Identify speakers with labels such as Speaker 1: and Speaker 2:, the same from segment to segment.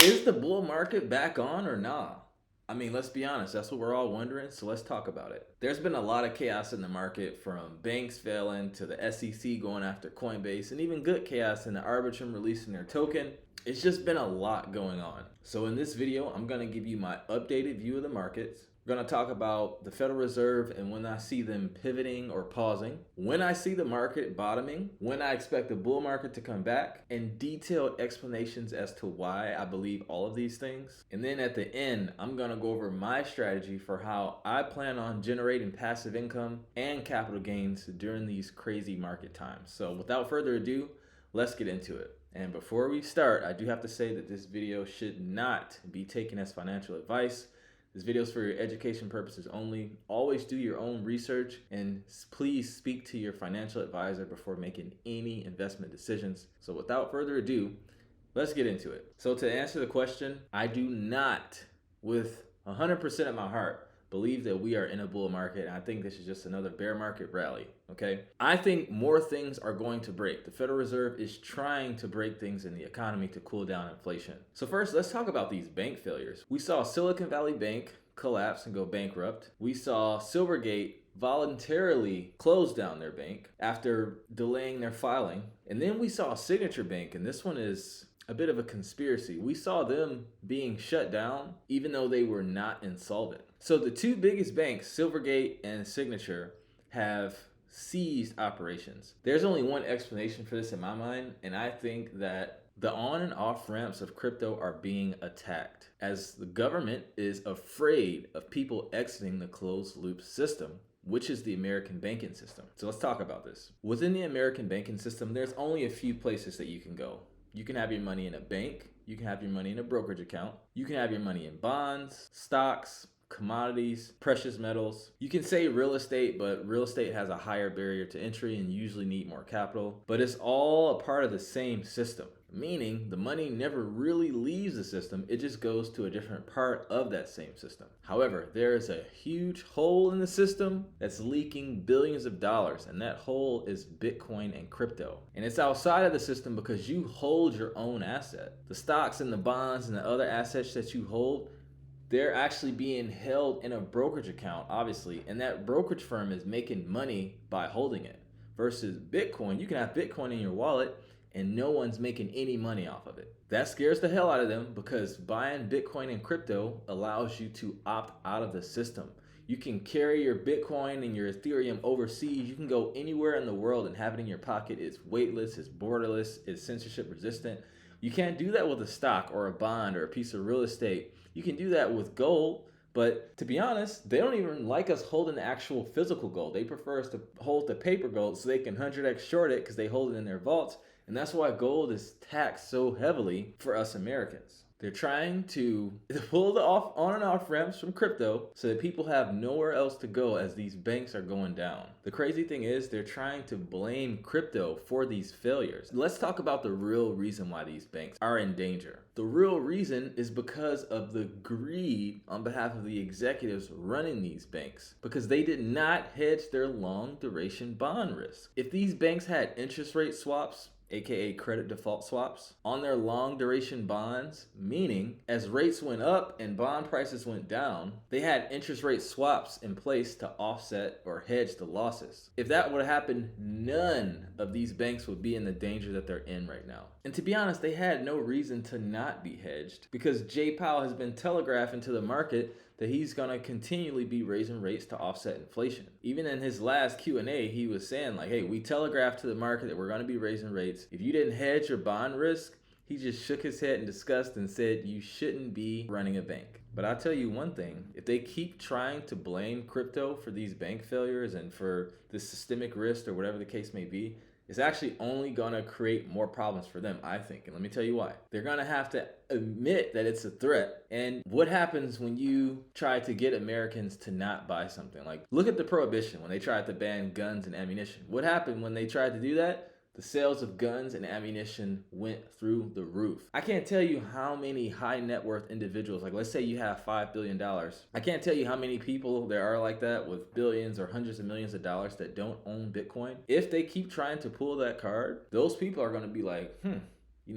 Speaker 1: Is the bull market back on or nah? I mean, let's be honest, that's what we're all wondering, so let's talk about it. There's been a lot of chaos in the market, from banks failing to the SEC going after Coinbase, and even good chaos in the Arbitrum releasing their token. It's just been a lot going on. So in this video, I'm going to give you my updated view of the markets. We're going to talk about the Federal Reserve and when I see them pivoting or pausing, when I see the market bottoming, when I expect the bull market to come back, and detailed explanations as to why I believe all of these things. And then at the end, I'm going to go over my strategy for how I plan on generating passive income and capital gains during these crazy market times. So without further ado, let's get into it. And before we start, I do have to say that this video should not be taken as financial advice. This video is for your education purposes only. Always do your own research and please speak to your financial advisor before making any investment decisions. So without further ado, let's get into it. So to answer the question, I do not, with 100% of my heart, believe that we are in a bull market. And I think this is just another bear market rally, okay? I think more things are going to break. The Federal Reserve is trying to break things in the economy to cool down inflation. So first, let's talk about these bank failures. We saw Silicon Valley Bank collapse and go bankrupt. We saw Silvergate voluntarily close down their bank after delaying their filing. And then we saw Signature Bank, and this one is a bit of a conspiracy. We saw them being shut down even though they were not insolvent. So the two biggest banks, Silvergate and Signature, have ceased operations. There's only one explanation for this in my mind, and I think that the on and off ramps of crypto are being attacked as the government is afraid of people exiting the closed loop system, which is the American banking system. So let's talk about this. Within the American banking system, there's only a few places that you can go. You can have your money in a bank, you can have your money in a brokerage account, you can have your money in bonds, stocks, commodities, precious metals. You can say real estate, but real estate has a higher barrier to entry and usually need more capital. But it's all a part of the same system, meaning the money never really leaves the system. It just goes to a different part of that same system. However, there is a huge hole in the system that's leaking billions of dollars, and that hole is Bitcoin and crypto. And it's outside of the system because you hold your own asset. The stocks and the bonds and the other assets that you hold, they're actually being held in a brokerage account, obviously, and that brokerage firm is making money by holding it. Versus Bitcoin, you can have Bitcoin in your wallet and no one's making any money off of it. That scares the hell out of them because buying Bitcoin and crypto allows you to opt out of the system. You can carry your Bitcoin and your Ethereum overseas. You can go anywhere in the world and have it in your pocket. It's weightless, it's borderless, it's censorship resistant. You can't do that with a stock or a bond or a piece of real estate. You can do that with gold, but to be honest, they don't even like us holding the actual physical gold. They prefer us to hold the paper gold so they can 100x short it because they hold it in their vaults. And that's why gold is taxed so heavily for us Americans. They're trying to pull the on and off ramps from crypto so that people have nowhere else to go as these banks are going down. The crazy thing is they're trying to blame crypto for these failures. Let's talk about the real reason why these banks are in danger. The real reason is because of the greed on behalf of the executives running these banks, because they did not hedge their long duration bond risk. If these banks had interest rate swaps, aka credit default swaps, on their long duration bonds, meaning as rates went up and bond prices went down, they had interest rate swaps in place to offset or hedge the losses. If that would have happened, none of these banks would be in the danger that they're in right now. And to be honest, they had no reason to not be hedged because Jay Powell has been telegraphing to the market that he's going to continually be raising rates to offset inflation. Even in his last Q&A, he was saying like, hey, we telegraphed to the market that we're going to be raising rates. If you didn't hedge your bond risk, he just shook his head in disgust and said you shouldn't be running a bank. But I'll tell you one thing, if they keep trying to blame crypto for these bank failures and for this systemic risk or whatever the case may be, it's actually only going to create more problems for them, I think. And let me tell you why. They're going to have to admit that it's a threat. And what happens when you try to get Americans to not buy something? Like, look at the prohibition when they tried to ban guns and ammunition. What happened when they tried to do that? The sales of guns and ammunition went through the roof. I can't tell you how many high net worth individuals, like let's say you have $5 billion. I can't tell you how many people there are like that with billions or hundreds of millions of dollars that don't own Bitcoin. If they keep trying to pull that card, those people are going to be like,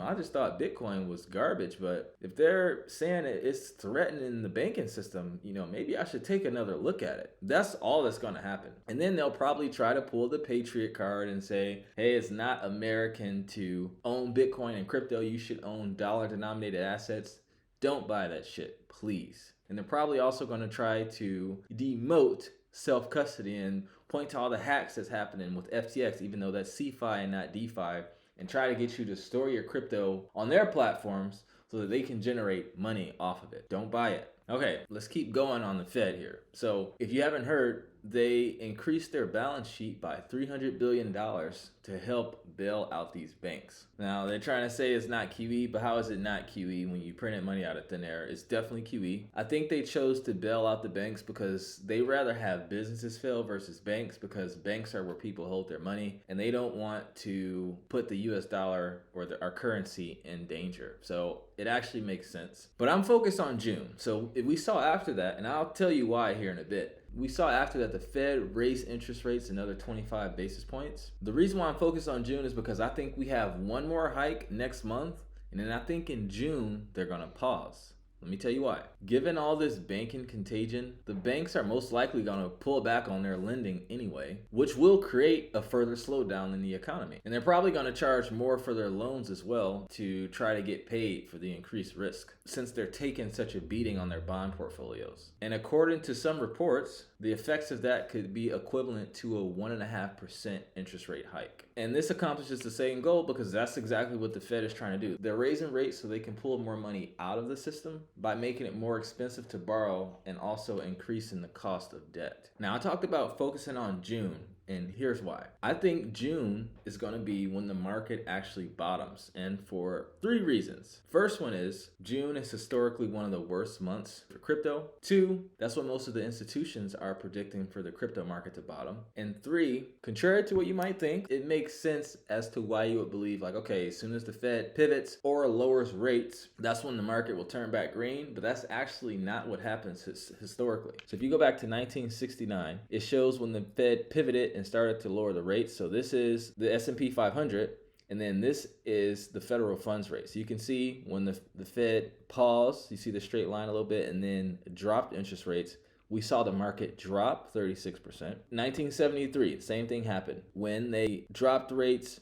Speaker 1: I just thought Bitcoin was garbage, but if they're saying it's threatening the banking system, maybe I should take another look at it. That's all that's going to happen. And then they'll probably try to pull the Patriot card and say, hey, it's not American to own Bitcoin and crypto. You should own dollar denominated assets. Don't buy that shit, please. And they're probably also going to try to demote self-custody and point to all the hacks that's happening with FTX, even though that's CeFi and not DeFi, and try to get you to store your crypto on their platforms so that they can generate money off of it. Don't buy it. Okay, let's keep going on the Fed here. So if you haven't heard, they increased their balance sheet by $300 billion to help bail out these banks. Now, they're trying to say it's not QE, but how is it not QE when you printed money out of thin air? It's definitely QE. I think they chose to bail out the banks because they rather have businesses fail versus banks, because banks are where people hold their money and they don't want to put the US dollar or our currency in danger. So it actually makes sense. But I'm focused on June. So if we saw after that, and I'll tell you why here in a bit. We saw after that the Fed raised interest rates another 25 basis points. The reason why I'm focused on June is because I think we have one more hike next month, and then I think in June they're gonna pause. Let me tell you why. Given all this banking contagion, the banks are most likely going to pull back on their lending anyway, which will create a further slowdown in the economy. And they're probably going to charge more for their loans as well to try to get paid for the increased risk, since they're taking such a beating on their bond portfolios. And according to some reports, the effects of that could be equivalent to a 1.5% interest rate hike. And this accomplishes the same goal because that's exactly what the Fed is trying to do. They're raising rates so they can pull more money out of the system by making it more expensive to borrow and also increasing the cost of debt. Now, I talked about focusing on June, and here's why. I think June is going to be when the market actually bottoms, and for 3 reasons. First one is June is historically one of the worst months for crypto. 2, that's what most of the institutions are predicting for the crypto market to bottom. And 3, contrary to what you might think, it makes sense as to why you would believe, like, okay, as soon as the Fed pivots or lowers rates, that's when the market will turn back green. But that's actually not what happens historically. So if you go back to 1969, it shows when the Fed pivoted and started to lower the rates. So this is the S&P 500, and then this is the federal funds rate. So you can see when the Fed paused, you see the straight line a little bit, and then dropped interest rates. We saw the market drop 36%. 1973, same thing happened. When they dropped rates,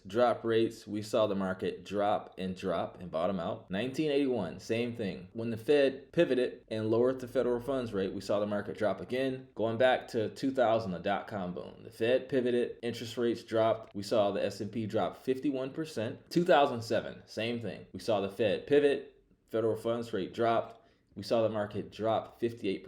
Speaker 1: we saw the market drop and bottom out. 1981, same thing. When the Fed pivoted and lowered the federal funds rate, we saw the market drop again. Going back to 2000, the dot-com boom. The Fed pivoted, interest rates dropped. We saw the S&P drop 51%. 2007, same thing. We saw the Fed pivot, federal funds rate dropped. We saw the market drop 58%.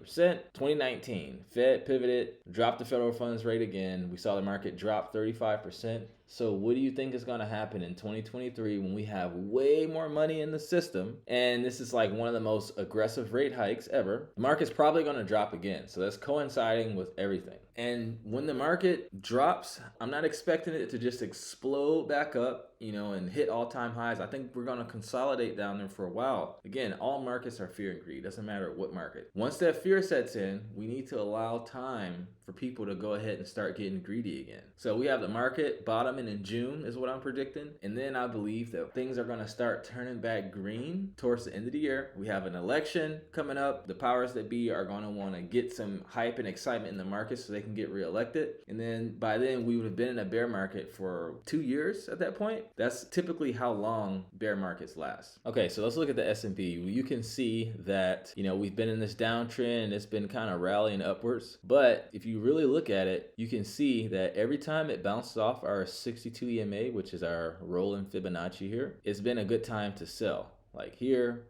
Speaker 1: 2019, Fed pivoted, dropped the federal funds rate again. We saw the market drop 35%. So what do you think is going to happen in 2023 when we have way more money in the system? And this is like one of the most aggressive rate hikes ever. The market's probably going to drop again. So that's coinciding with everything. And when the market drops, I'm not expecting it to just explode back up, and hit all-time highs. I think we're going to consolidate down there for a while. Again, all markets are fear and greed. Doesn't matter what market. Once that fear sets in, we need to allow time for people to go ahead and start getting greedy again. So we have the market bottoming in June is what I'm predicting. And then I believe that things are going to start turning back green towards the end of the year. We have an election coming up. The powers that be are going to want to get some hype and excitement in the market so they can get reelected. And then by then we would have been in a bear market for 2 years at that point. That's typically how long bear markets last. Okay, so let's look at the S&P. You can see that, we've been in this downtrend and it's been kind of rallying upwards. But if you really look at it, you can see that every time it bounces off our 62 EMA, which is our rolling Fibonacci here, it's been a good time to sell. Like here,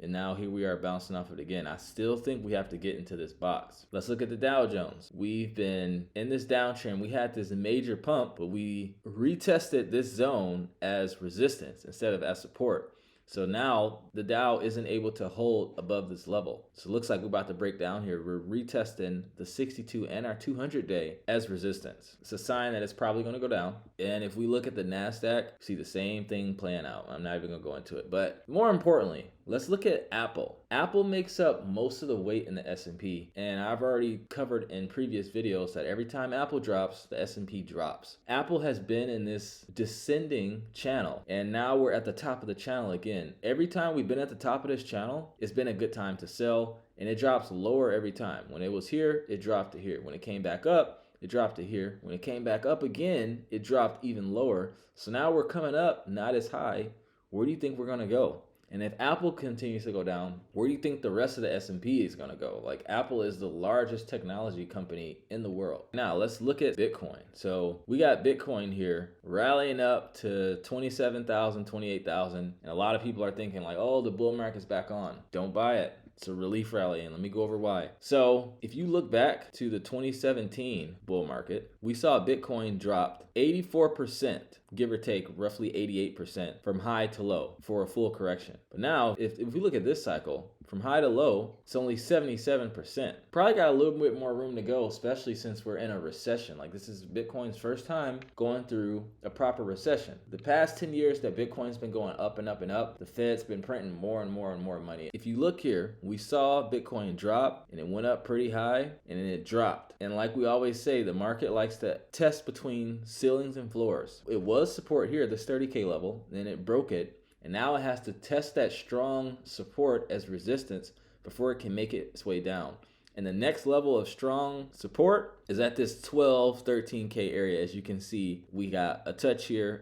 Speaker 1: and now here we are bouncing off it again. I still think we have to get into this box. Let's look at the Dow Jones. We've been in this downtrend. We had this major pump, but we retested this zone as resistance instead of as support. So now the Dow isn't able to hold above this level. So it looks like we're about to break down here. We're retesting the 62 and our 200-day as resistance. It's a sign that it's probably going to go down. And if we look at the NASDAQ, see the same thing playing out. I'm not even going to go into it. But more importantly, Let's look at Apple. Apple makes up most of the weight in the S&P, and I've already covered in previous videos that every time Apple drops, the S&P drops. Apple has been in this descending channel, and now we're at the top of the channel again. Every time we've been at the top of this channel, it's been a good time to sell, and it drops lower every time. When it was here, it dropped to here. When it came back up, it dropped to here. When it came back up again, it dropped even lower. So now we're coming up, not as high. Where do you think we're gonna go? And if Apple continues to go down, where do you think the rest of the S&P is gonna go? Like, Apple is the largest technology company in the world. Now let's look at Bitcoin. So we got Bitcoin here rallying up to 27,000, 28,000. And a lot of people are thinking like, oh, the bull market's back on. Don't buy it. It's a relief rally, and let me go over why. So if you look back to the 2017 bull market, we saw Bitcoin dropped 84%, give or take roughly 88% from high to low for a full correction. But now, if we look at this cycle, from high to low, it's only 77%. Probably got a little bit more room to go, especially since we're in a recession. Like, this is Bitcoin's first time going through a proper recession. The past 10 years that Bitcoin's been going up and up and up, the Fed's been printing more and more and more money. If you look here, we saw Bitcoin drop, and it went up pretty high, and then it dropped. And like we always say, the market likes to test between ceilings and floors. It was support here, this 30K level, then it broke it. And now it has to test that strong support as resistance before it can make its way down. And the next level of strong support is at this 12, 13K area. As you can see, we got a touch here,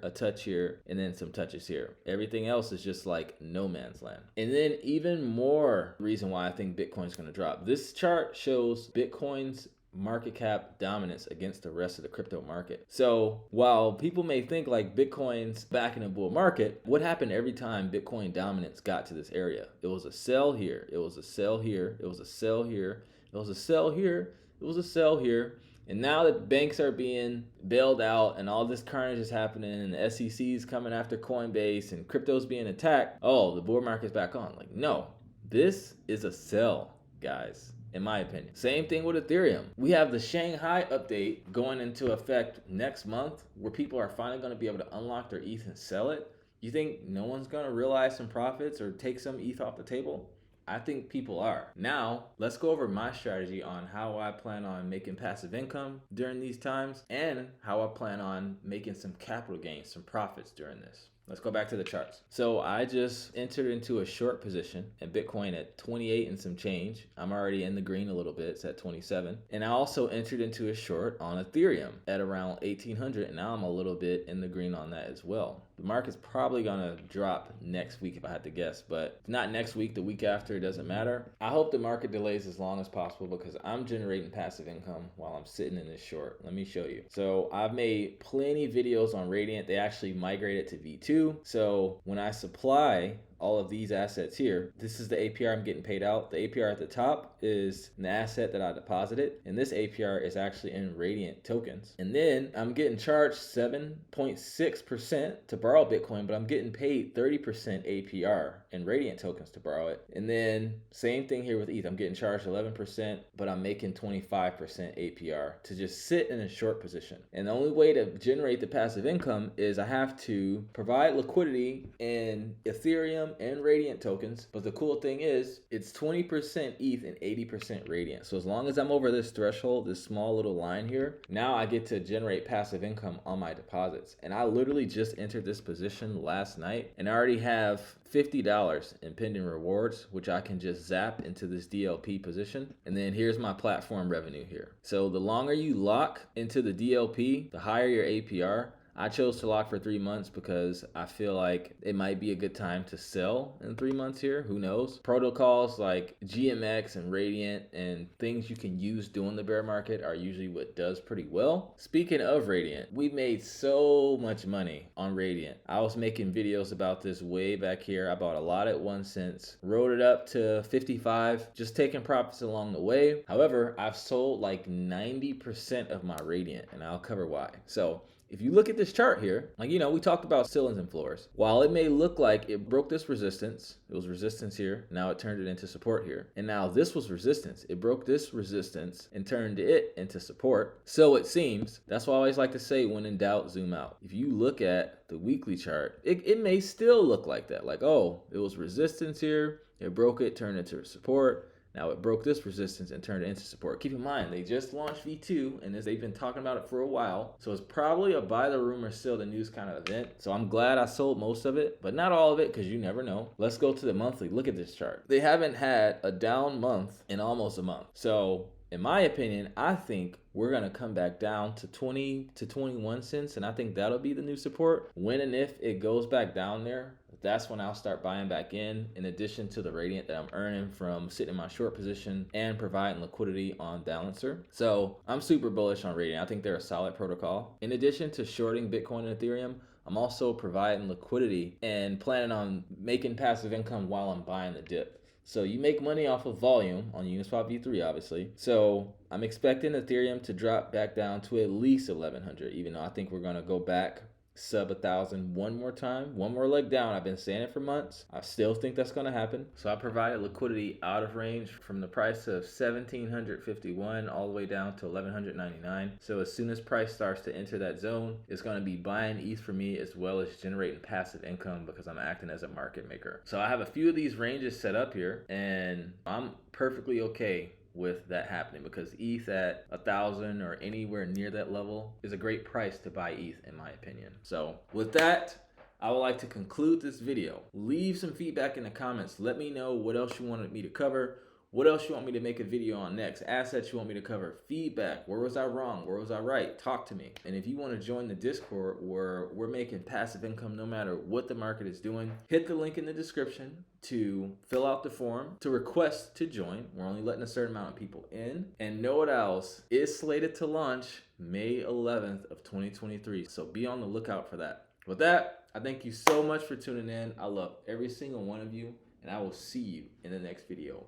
Speaker 1: and then some touches here. Everything else is just like no man's land. And then even more reason why I think Bitcoin's gonna drop. This chart shows Bitcoin's market cap dominance against the rest of the crypto market. So while people may think like Bitcoin's back in a bull market, what happened every time Bitcoin dominance got to this area? It was a sell here, it was a sell here, it was a sell here, it was a sell here, it was a sell here. And now that banks are being bailed out and all this carnage is happening and the SEC is coming after Coinbase and crypto's being attacked, oh, the bull market's back on. Like, no, this is a sell, guys. In my opinion. Same thing with Ethereum. We have the Shanghai update going into effect next month where people are finally going to be able to unlock their ETH and sell it. You think no one's going to realize some profits or take some ETH off the table? I think people are. Now, let's go over my strategy on how I plan on making passive income during these times and how I plan on making some capital gains, some profits during this. Let's go back to the charts. So I just entered into a short position in Bitcoin at 28 and some change. I'm already in the green a little bit. It's at 27. And I also entered into a short on Ethereum at around 1800. And now I'm a little bit in the green on that as well. The market's probably gonna drop next week if I had to guess, but if not next week, the week after, it doesn't matter. I hope the market delays as long as possible because I'm generating passive income while I'm sitting in this short. Let me show you. So I've made plenty of videos on Radiant. They actually migrated to V2. So when I supply all of these assets here, this is the APR I'm getting paid out. The APR at the top is an asset that I deposited, and this APR is actually in Radiant tokens. And then I'm getting charged 7.6% to borrow Bitcoin, but I'm getting paid 30% APR in Radiant tokens to borrow it. And then same thing here with ETH. I'm getting charged 11%, but I'm making 25% APR to just sit in a short position. And the only way to generate the passive income is I have to provide liquidity in Ethereum and Radiant tokens. But the cool thing is it's 20% ETH and 80% Radiant. So as long as I'm over this threshold, this small little line here, now I get to generate passive income on my deposits. And I literally just entered this position last night and I already have $50 in pending rewards, which I can just zap into this DLP position. And then here's my platform revenue here. So the longer you lock into the DLP, the higher your APR. I chose to lock for 3 months because I feel like it might be a good time to sell in 3 months here. Who knows? Protocols like GMX and Radiant and things you can use during the bear market are usually what does pretty well. Speaking of Radiant, we made so much money on Radiant. I was making videos about this way back here. I bought a lot at 1 cent, rode it up to 55, just taking profits along the way. However, I've sold like 90% of my Radiant and I'll cover why. So If you look at this chart here, like, we talked about ceilings and floors. While it may look like it broke this resistance, it was resistance here, now it turned it into support here. And now this was resistance. It broke this resistance and turned it into support. So it seems. That's why I always like to say, when in doubt, zoom out. If you look at the weekly chart, it may still look like that. Like, oh, it was resistance here, it broke it, turned into support. Now it broke this resistance and turned it into support. Keep in mind, they just launched V2, and they've been talking about it for a while. So it's probably a buy the rumor, sell the news kind of event. So I'm glad I sold most of it, but not all of it, because you never know. Let's go to the monthly. Look at this chart. They haven't had a down month in almost a month. So in my opinion, I think we're going to come back down to 20 to 21 cents, and I think that'll be the new support. When and if it goes back down there, that's when I'll start buying back in addition to the radiant that I'm earning from sitting in my short position and providing liquidity on Balancer. So I'm super bullish on Radiant. I think they're a solid protocol. In addition to shorting Bitcoin and Ethereum, I'm also providing liquidity and planning on making passive income while I'm buying the dip. So you make money off of volume on Uniswap V3, obviously. So I'm expecting Ethereum to drop back down to at least 1100, even though I think we're going to go back sub 1,000 one more time, one more leg down. I've been saying it for months. I still think that's going to happen. So I provided liquidity out of range from the price of 1,751 all the way down to 1,199. So as soon as price starts to enter that zone, it's going to be buying ETH for me, as well as generating passive income, because I'm acting as a market maker. So I have a few of these ranges set up here, and I'm perfectly okay with that happening, because ETH at 1,000 or anywhere near that level is a great price to buy ETH, in my opinion. So with that, I would like to conclude this video. Leave some feedback in the comments. Let me know what else you wanted me to cover. What else you want me to make a video on next? Assets you want me to cover? Feedback. Where was I wrong? Where was I right? Talk to me. And if you want to join the Discord where we're making passive income no matter what the market is doing, hit the link in the description to fill out the form to request to join. We're only letting a certain amount of people in. And know what else is slated to launch May 11th of 2023. So be on the lookout for that. With that, I thank you so much for tuning in. I love every single one of you, and I will see you in the next video.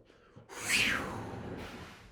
Speaker 1: Whew.